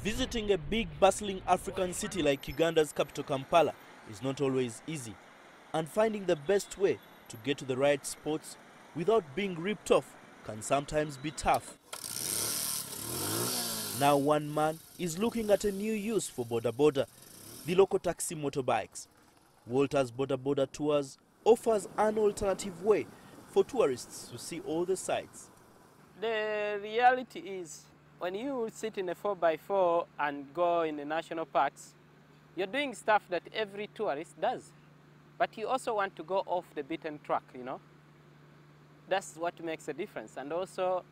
Visiting a big, bustling African city like Uganda's capital Kampala is not always easy, and finding the best way to get to the right spots without being ripped off can sometimes be tough. Now one man is looking at a new use for Boda, the local taxi motorbikes. Walter's Boda Tours offers an alternative way for tourists to see all the sights. The reality is, when you sit in a 4x4 and go in the national parks, you're doing stuff that every tourist does. But you also want to go off the beaten track, you know. That's what makes a difference. And also,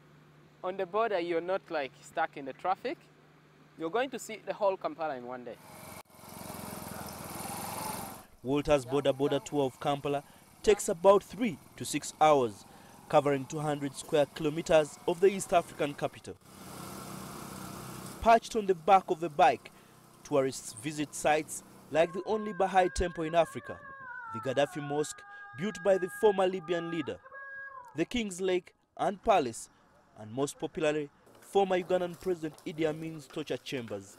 on the border, you're not like stuck in the traffic. You're going to see the whole Kampala in one day. Walter's Boda tour of Kampala takes about 3 to 6 hours, covering 200 square kilometers of the East African capital. Perched on the back of the bike, tourists visit sites like the only Baha'i temple in Africa, the Gaddafi Mosque built by the former Libyan leader, the King's Lake and Palace, and most popularly, former Ugandan President Idi Amin's torture chambers.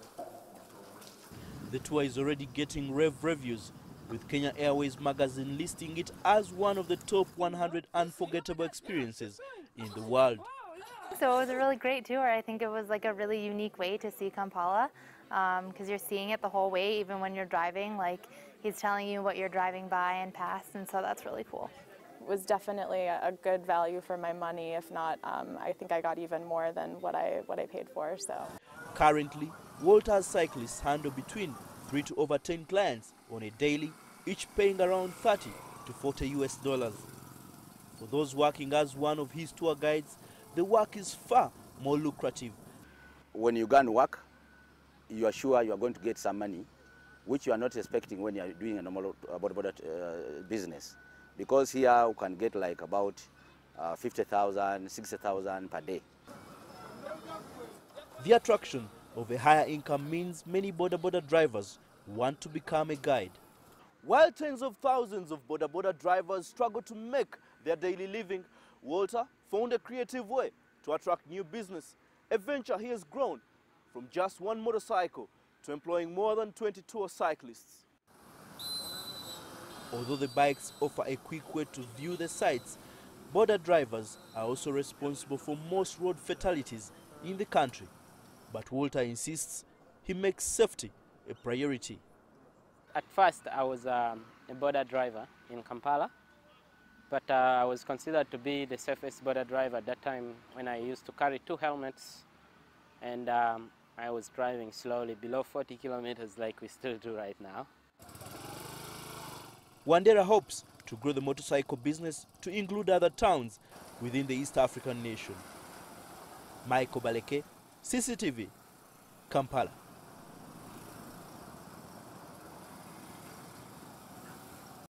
The tour is already getting rave reviews, with Kenya Airways magazine listing it as one of the top 100 unforgettable experiences in the world. So it was a really great tour. I think it was like a really unique way to see Kampala because you're seeing it the whole way, even when you're driving. Like he's telling you what you're driving by and past, and so that's really cool. It was definitely a good value for my money. If not, I think I got even more than what I paid for. So currently, Walter's cyclists handle between 3 to over 10 clients on a daily, each paying around 30 to 40 US dollars. For those working as one of his tour guides, the work is far more lucrative. When you go and work, you are sure you are going to get some money, which you are not expecting when you are doing a normal border business. Because here you can get like about 50,000, 60,000 per day. The attraction of a higher income means many Boda drivers want to become a guide. While tens of thousands of Boda drivers struggle to make their daily living, Walter found a creative way to attract new business, a venture he has grown from just one motorcycle to employing more than 20 tour cyclists. Although the bikes offer a quick way to view the sights, Boda drivers are also responsible for most road fatalities in the country. But Walter insists he makes safety a priority. At first, I was a border driver in Kampala, but I was considered to be the safest border driver at that time when I used to carry 2 helmets, and I was driving slowly, below 40 kilometers like we still do right now. Wandera hopes to grow the motorcycle business to include other towns within the East African nation. Michael Baleke, CCTV, Kampala.